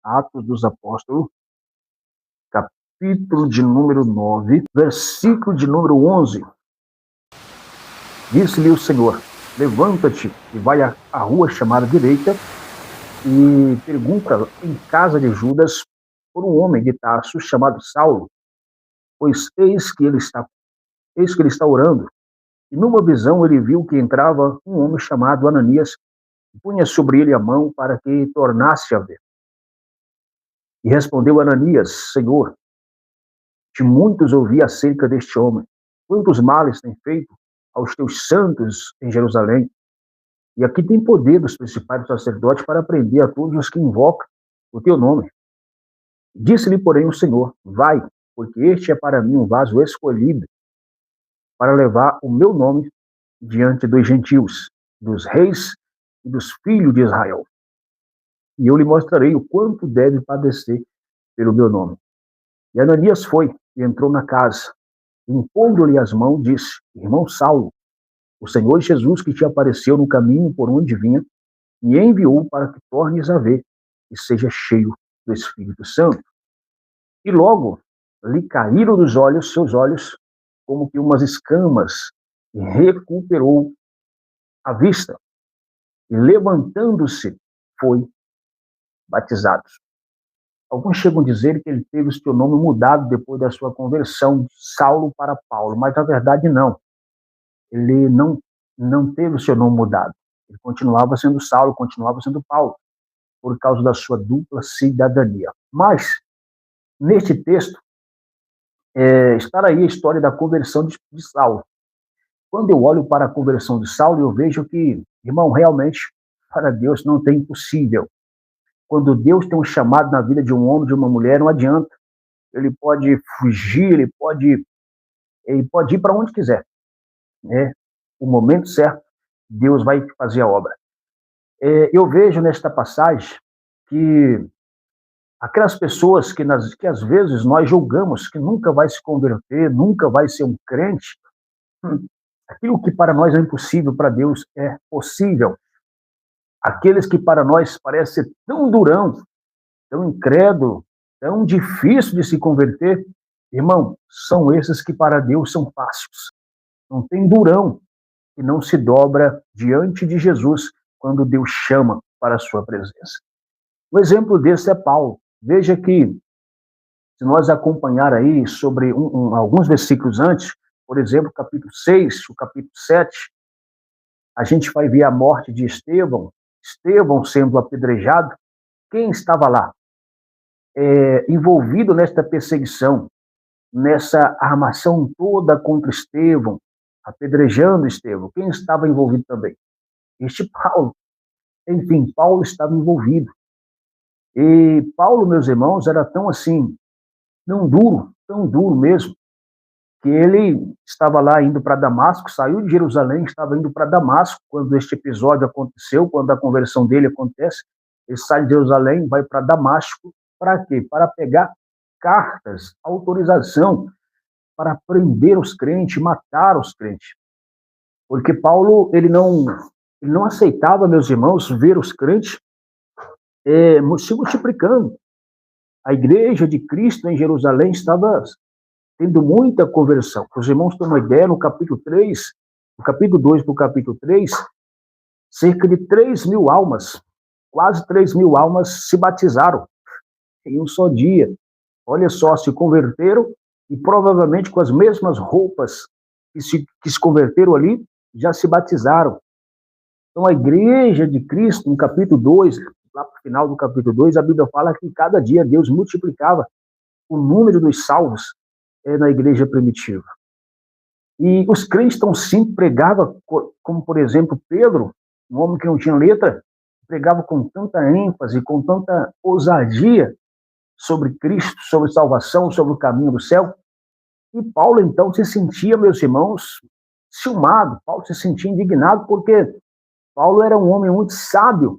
Atos dos Apóstolos, capítulo de número 9, versículo de número 11. Disse-lhe o Senhor: levanta-te e vai à rua chamada direita e pergunta em casa de Judas por um homem de Tarso chamado Saulo, pois eis que ele está orando. E numa visão ele viu que entrava um homem chamado Ananias e punha sobre ele a mão para que tornasse a ver. E respondeu Ananias: Senhor, de muitos ouvi acerca deste homem, quantos males tem feito aos teus santos em Jerusalém. E aqui tem poder dos principais sacerdotes para prender a todos os que invocam o teu nome. Disse-lhe, porém, o Senhor: vai, porque este é para mim um vaso escolhido para levar o meu nome diante dos gentios, dos reis e dos filhos de Israel. E eu lhe mostrarei o quanto deve padecer pelo meu nome. E Ananias foi e entrou na casa. Impondo-lhe as mãos, disse: irmão Saulo, o Senhor Jesus que te apareceu no caminho por onde vinha, me enviou para que tornes a ver e seja cheio do Espírito Santo. E logo lhe caíram dos olhos, seus olhos, como que umas escamas, e recuperou a vista. E levantando-se, foi batizado. Alguns chegam a dizer que ele teve o seu nome mudado depois da sua conversão de Saulo para Paulo, mas na verdade não. Ele não teve o seu nome mudado. Ele continuava sendo Saulo, continuava sendo Paulo, por causa da sua dupla cidadania. Mas, neste texto, está aí a história da conversão de Saulo. Quando eu olho para a conversão de Saulo, eu vejo que, irmão, realmente, para Deus não tem impossível. Quando Deus tem um chamado na vida de um homem, de uma mulher, não adianta. Ele pode fugir, ele pode ir para onde quiser. Né? O momento certo, Deus vai fazer a obra. Eu vejo nesta passagem que aquelas pessoas que às vezes nós julgamos que nunca vai se converter, nunca vai ser um crente, aquilo que para nós é impossível, para Deus é possível. Aqueles que para nós parece ser tão durão, tão incrédulo, tão difícil de se converter, irmão, são esses que para Deus são fáceis. Não tem durão que não se dobra diante de Jesus quando Deus chama para a sua presença. O exemplo desse é Paulo. Veja que, se nós acompanhar aí sobre alguns versículos antes, por exemplo, capítulo 6, o capítulo 7, a gente vai ver a morte de Estevão sendo apedrejado. Quem estava lá? Envolvido nesta perseguição, nessa armação toda contra Estevão, apedrejando Estevão. Quem estava envolvido também? Este Paulo. Enfim, Paulo estava envolvido. E Paulo, meus irmãos, era tão assim, tão duro mesmo, que ele estava lá indo para Damasco, saiu de Jerusalém, estava indo para Damasco, quando este episódio aconteceu, quando a conversão dele acontece. Ele sai de Jerusalém, vai para Damasco, para quê? Para pegar cartas, autorização para prender os crentes, matar os crentes. Porque Paulo, ele não aceitava, meus irmãos, ver os crentes se multiplicando. A igreja de Cristo em Jerusalém estava tendo muita conversão. Os irmãos têm uma ideia, no capítulo 3, no capítulo 2 do capítulo 3, cerca de 3.000 almas, quase 3.000 almas se batizaram em um só dia. Olha só, se converteram e provavelmente com as mesmas roupas que se converteram ali, já se batizaram. Então a igreja de Cristo, no capítulo 2, lá para o final do capítulo 2, a Bíblia fala que cada dia Deus multiplicava o número dos salvos na igreja primitiva. E os crentes tão simples pregavam, como por exemplo Pedro, um homem que não tinha letra, pregava com tanta ênfase, com tanta ousadia sobre Cristo, sobre salvação, sobre o caminho do céu. E Paulo então se sentia, meus irmãos, ciumado. Paulo se sentia indignado porque Paulo era um homem muito sábio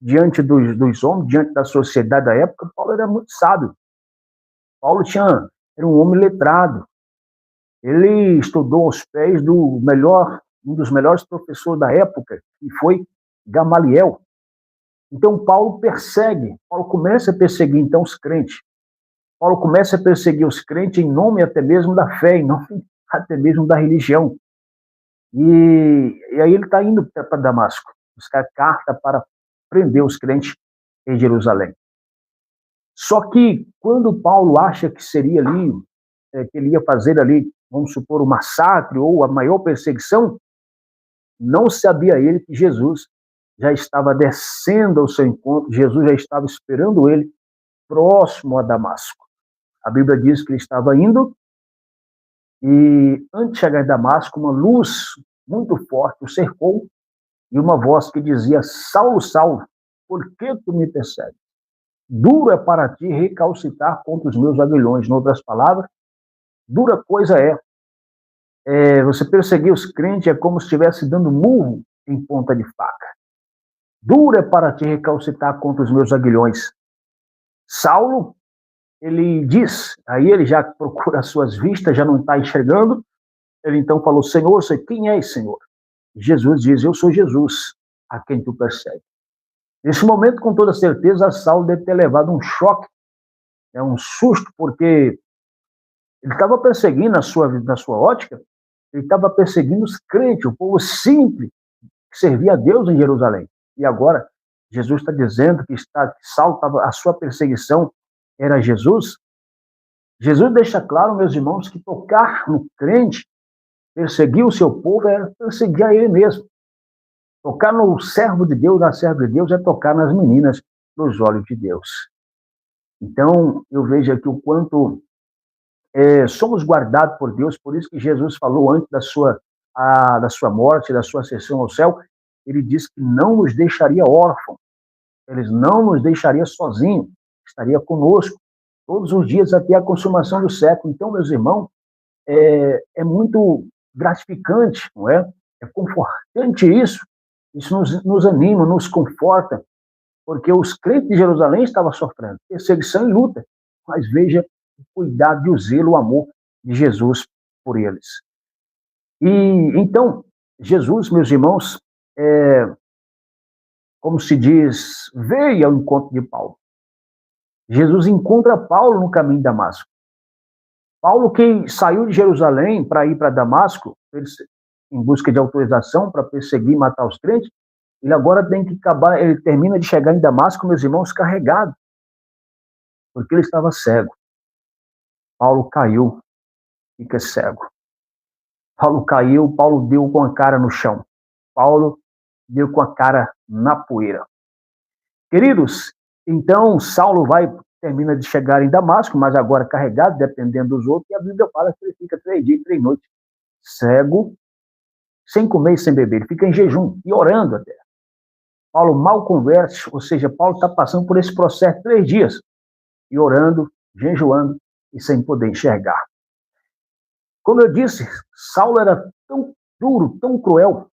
diante dos homens, diante da sociedade da época. Paulo era muito sábio. Paulo era um homem letrado. Ele estudou aos pés um dos melhores professores da época, que foi Gamaliel. Então Paulo persegue, Paulo começa a perseguir então os crentes. Paulo começa a perseguir os crentes em nome até mesmo da fé, em nome até mesmo da religião. E aí ele está indo para Damasco, buscar carta para prender os crentes em Jerusalém. Só que quando Paulo acha que seria ali, que ele ia fazer ali, vamos supor, o massacre ou a maior perseguição, não sabia ele que Jesus já estava descendo ao seu encontro, Jesus já estava esperando ele próximo a Damasco. A Bíblia diz que ele estava indo e, antes de chegar em Damasco, uma luz muito forte o cercou e uma voz que dizia: Saulo, Saulo, por que tu me persegues? Duro é para ti recalcitrar contra os meus aguilhões. Em outras palavras, dura coisa você perseguir os crentes é como se estivesse dando murro em ponta de faca. Dura é para ti recalcitrar contra os meus aguilhões. Saulo, ele diz, aí ele já procura as suas vistas, já não está enxergando, ele então falou: Senhor, quem és, Senhor? Jesus diz: eu sou Jesus, a quem tu persegue. Nesse momento, com toda certeza, Saulo deve ter levado um choque, um susto, porque ele estava perseguindo, na sua ótica, ele estava perseguindo os crentes, o povo simples, que servia a Deus em Jerusalém. E agora, Jesus está dizendo que Saulo estava, a sua perseguição era Jesus. Jesus deixa claro, meus irmãos, que tocar no crente, perseguir o seu povo, era perseguir a ele mesmo. Tocar no servo de Deus, na serva de Deus, é tocar nas meninas dos olhos de Deus. Então, eu vejo aqui o quanto somos guardados por Deus, por isso que Jesus falou antes da sua morte, da sua ascensão ao céu, ele disse que não nos deixaria órfãos, ele não nos deixaria sozinhos, estaria conosco todos os dias até a consumação do século. Então, meus irmãos, é muito gratificante, não é? É confortante isso nos anima, nos conforta, porque os crentes de Jerusalém estavam sofrendo perseguição e luta, mas veja o cuidado e o zelo, o amor de Jesus por eles. E então, Jesus, meus irmãos, como se diz, veio ao encontro de Paulo. Jesus encontra Paulo no caminho de Damasco. Paulo, que saiu de Jerusalém para ir para Damasco, em busca de autorização para perseguir e matar os crentes, ele agora tem que acabar, ele termina de chegar em Damasco, meus irmãos, carregado, porque ele estava cego. Paulo caiu, fica cego. Paulo caiu, Paulo deu com a cara no chão. Paulo deu com a cara na poeira. Queridos, então Saulo termina de chegar em Damasco, mas agora carregado, dependendo dos outros, e a Bíblia fala que ele fica 3 dias e 3 noites cego, sem comer e sem beber. Ele fica em jejum e orando até. Paulo mal converte, ou seja, Paulo está passando por esse processo 3 dias, e orando, jejuando e sem poder enxergar. Como eu disse, Saulo era tão duro, tão cruel,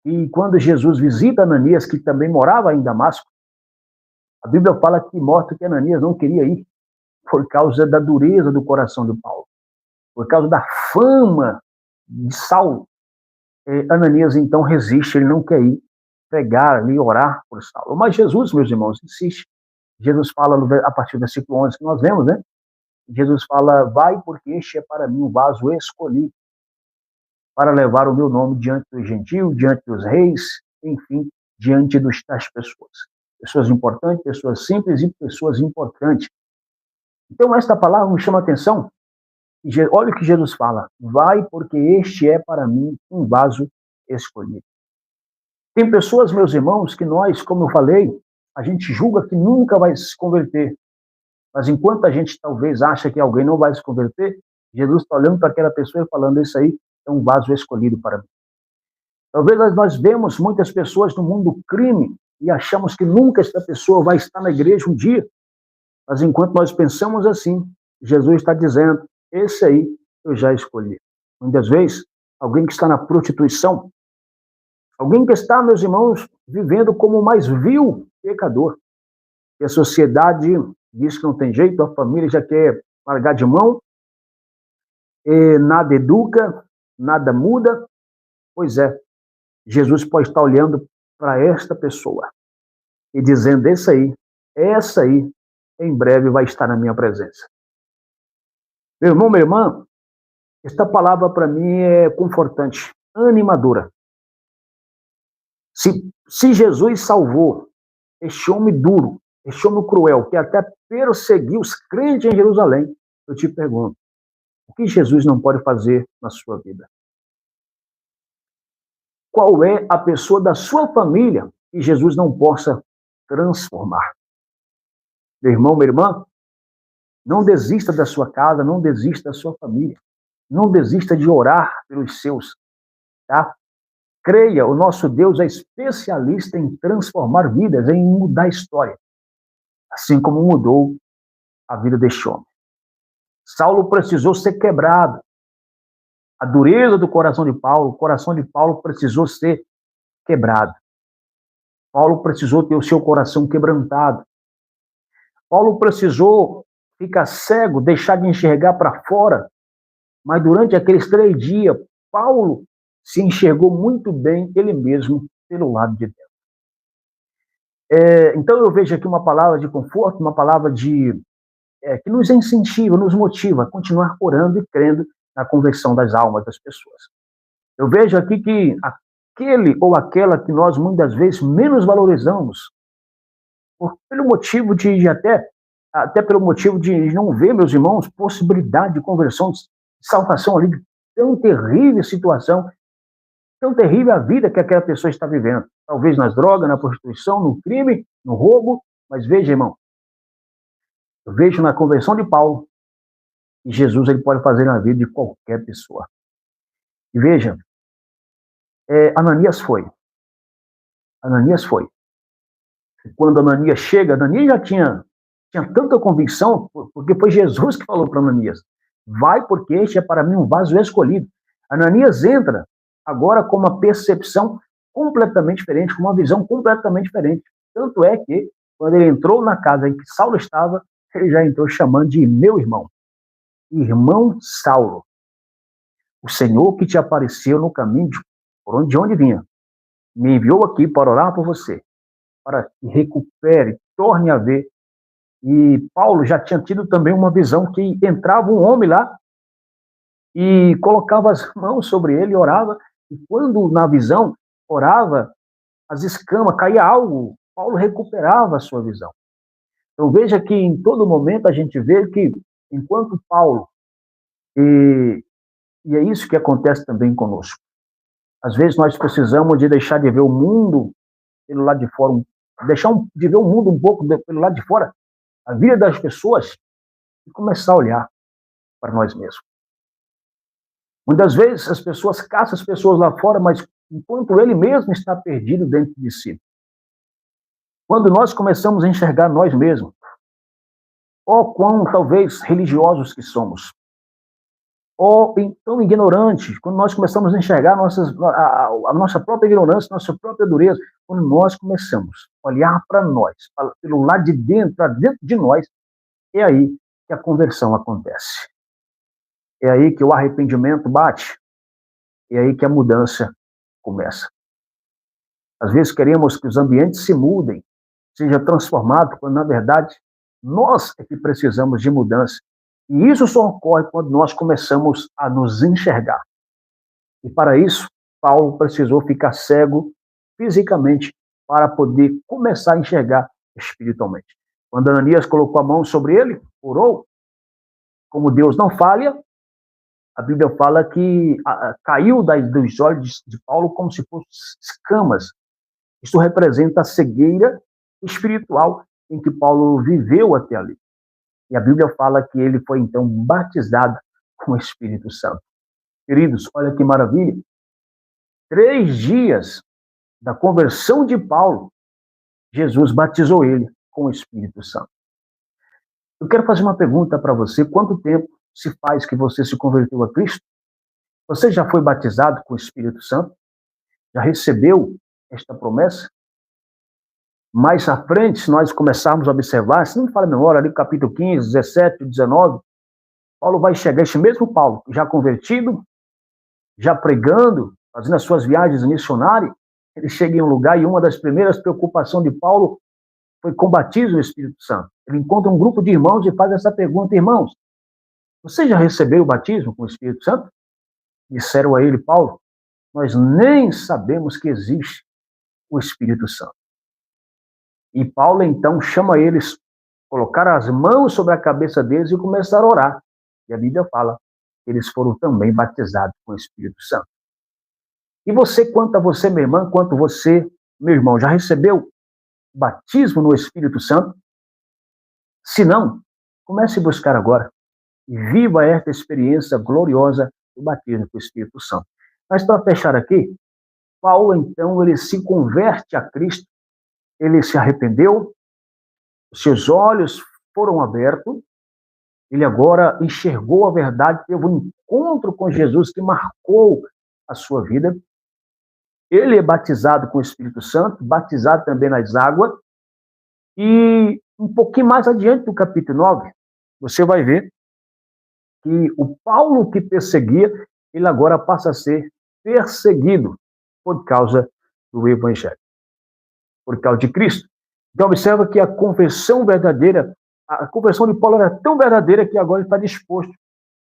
e quando Jesus visita Ananias, que também morava em Damasco, a Bíblia fala que mostra que Ananias não queria ir, por causa da dureza do coração de Paulo, por causa da fama de Saulo. Ananias então resiste, ele não quer ir pregar ali, orar por Saulo. Mas Jesus, meus irmãos, insiste. Jesus fala a partir do versículo 11 que nós vemos, né? Jesus fala: vai, porque este é para mim um vaso escolhido para levar o meu nome diante dos gentios, diante dos reis, enfim, diante das pessoas. Pessoas importantes, pessoas simples e pessoas importantes. Então, esta palavra me chama a atenção. Olha o que Jesus fala: vai, porque este é para mim um vaso escolhido. Tem pessoas, meus irmãos, que nós, como eu falei, a gente julga que nunca vai se converter. Mas enquanto a gente talvez acha que alguém não vai se converter, Jesus está olhando para aquela pessoa e falando: isso aí é um vaso escolhido para mim. Talvez nós vemos muitas pessoas no mundo do crime e achamos que nunca essa pessoa vai estar na igreja um dia. Mas enquanto nós pensamos assim, Jesus está dizendo: esse aí eu já escolhi. Muitas vezes, alguém que está na prostituição, alguém que está, meus irmãos, vivendo como o mais vil pecador. E a sociedade diz que não tem jeito, a família já quer largar de mão, nada educa, nada muda. Pois é, Jesus pode estar olhando para esta pessoa e dizendo: essa aí, em breve vai estar na minha presença. Meu irmão, minha irmã, esta palavra para mim é confortante, animadora. Se Jesus salvou este homem duro, este homem cruel, que até perseguiu os crentes em Jerusalém, eu te pergunto, o que Jesus não pode fazer na sua vida? Qual é a pessoa da sua família que Jesus não possa transformar? Meu irmão, minha irmã, não desista da sua casa, não desista da sua família. Não desista de orar pelos seus, tá? Creia, o nosso Deus é especialista em transformar vidas, em mudar a história. Assim como mudou a vida deste homem. Saulo precisou ser quebrado. A dureza do coração de Paulo, o coração de Paulo precisou ser quebrado. Paulo precisou ter o seu coração quebrantado. Paulo precisou ficar cego, deixar de enxergar para fora. Mas durante aqueles 3 dias, Paulo se enxergou muito bem ele mesmo pelo lado de Deus. Então eu vejo aqui uma palavra de conforto, uma palavra que nos incentiva, nos motiva a continuar orando e crendo na conversão das almas das pessoas. Eu vejo aqui que aquele ou aquela que nós muitas vezes menos valorizamos, pelo motivo de até pelo motivo de não ver, meus irmãos, possibilidade de conversão, de salvação ali, de tão terrível situação, tão terrível a vida que aquela pessoa está vivendo. Talvez nas drogas, na prostituição, no crime, no roubo, mas veja, irmão, eu vejo na conversão de Paulo que Jesus ele pode fazer na vida de qualquer pessoa. E veja, Ananias foi. Quando Ananias chega, Ananias já tinha tanta convicção, porque foi Jesus que falou para Ananias: vai, porque este é para mim um vaso escolhido. Ananias entra agora com uma percepção completamente diferente, com uma visão completamente diferente. Tanto é que, quando ele entrou na casa em que Saulo estava, ele já entrou chamando de meu irmão. Irmão Saulo, o Senhor que te apareceu no caminho de onde vinha, me enviou aqui para orar por você, para que recupere, torne a ver. E Paulo já tinha tido também uma visão que entrava um homem lá e colocava as mãos sobre ele e orava, e quando na visão orava, as escamas, caía algo, Paulo recuperava a sua visão. Então veja que em todo momento a gente vê que enquanto Paulo, e é isso que acontece também conosco, às vezes nós precisamos de deixar de ver o mundo pelo lado de fora, de ver o mundo um pouco pelo lado de fora, a vida das pessoas, e começar a olhar para nós mesmos. Muitas vezes as pessoas caçam as pessoas lá fora, mas enquanto ele mesmo está perdido dentro de si. Quando nós começamos a enxergar nós mesmos, ó quão talvez religiosos que somos, ó tão ignorantes, quando nós começamos a enxergar a nossa própria ignorância, nossa própria dureza, quando nós começamos a olhar para nós, pelo lado de dentro, para dentro de nós, é aí que a conversão acontece. É aí que o arrependimento bate. É aí que a mudança começa. Às vezes queremos que os ambientes se mudem, seja transformado, quando na verdade nós é que precisamos de mudança. E isso só ocorre quando nós começamos a nos enxergar. E para isso, Paulo precisou ficar cego fisicamente para poder começar a enxergar espiritualmente. Quando Ananias colocou a mão sobre ele, orou, como Deus não falha, a Bíblia fala que caiu dos olhos de Paulo como se fossem escamas. Isso representa a cegueira espiritual em que Paulo viveu até ali. E a Bíblia fala que ele foi, então, batizado com o Espírito Santo. Queridos, olha que maravilha. 3 dias da conversão de Paulo, Jesus batizou ele com o Espírito Santo. Eu quero fazer uma pergunta para você. Quanto tempo se faz que você se converteu a Cristo? Você já foi batizado com o Espírito Santo? Já recebeu esta promessa? Mais à frente, se nós começarmos a observar, se não me fala a memória, ali capítulo 15, 17, 19, Paulo vai chegar, este mesmo Paulo, já convertido, já pregando, fazendo as suas viagens missionárias, ele chega em um lugar e uma das primeiras preocupações de Paulo foi com batismo no Espírito Santo. Ele encontra um grupo de irmãos e faz essa pergunta: irmãos, você já recebeu o batismo com o Espírito Santo? Disseram a ele, Paulo, nós nem sabemos que existe o Espírito Santo. E Paulo, então, chama eles, colocaram as mãos sobre a cabeça deles e começaram a orar. E a Bíblia fala que eles foram também batizados com o Espírito Santo. E você, quanto a você, minha irmã, quanto você, meu irmão, já recebeu o batismo no Espírito Santo? Se não, comece a buscar agora. E viva esta experiência gloriosa do batismo com o Espírito Santo. Mas para fechar aqui, Paulo, então, ele se converte a Cristo, ele se arrependeu, seus olhos foram abertos, ele agora enxergou a verdade, teve um encontro com Jesus que marcou a sua vida. Ele é batizado com o Espírito Santo, batizado também nas águas, e um pouquinho mais adiante do capítulo 9, você vai ver que o Paulo que perseguia, ele agora passa a ser perseguido por causa do Evangelho, por causa de Cristo. Então, observa que a conversão verdadeira, a conversão de Paulo era tão verdadeira que agora ele está disposto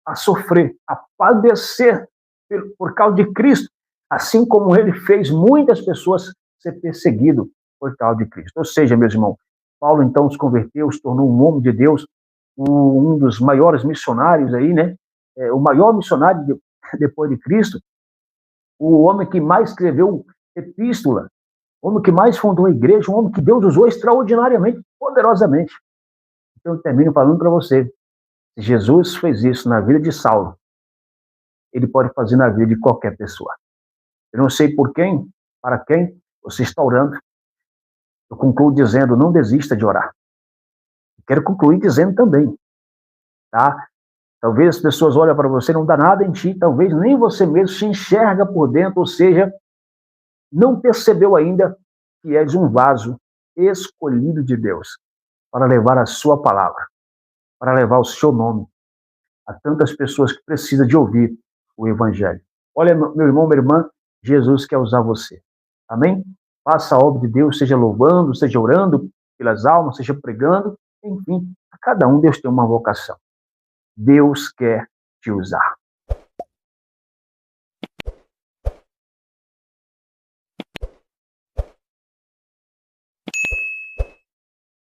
a sofrer, a padecer por causa de Cristo, assim como ele fez muitas pessoas ser perseguido por causa de Cristo. Ou seja, meus irmãos, Paulo então se converteu, se tornou um homem de Deus, um dos maiores missionários aí, né? O maior missionário depois de Cristo, o homem que mais escreveu epístola, o homem que mais fundou a igreja, um homem que Deus usou extraordinariamente, poderosamente. Então eu termino falando para você, se Jesus fez isso na vida de Saulo, ele pode fazer na vida de qualquer pessoa. Eu não sei por quem, para quem você está orando. Eu concluo dizendo, não desista de orar. Quero concluir dizendo também, tá? Talvez as pessoas olhem para você, não dá nada em ti, talvez nem você mesmo se enxerga por dentro, ou seja, não percebeu ainda que és um vaso escolhido de Deus para levar a sua palavra, para levar o seu nome a tantas pessoas que precisam de ouvir o Evangelho. Olha, meu irmão, minha irmã, Jesus quer usar você. Amém? Faça a obra de Deus, seja louvando, seja orando pelas almas, seja pregando, enfim, a cada um Deus tem uma vocação. Deus quer te usar.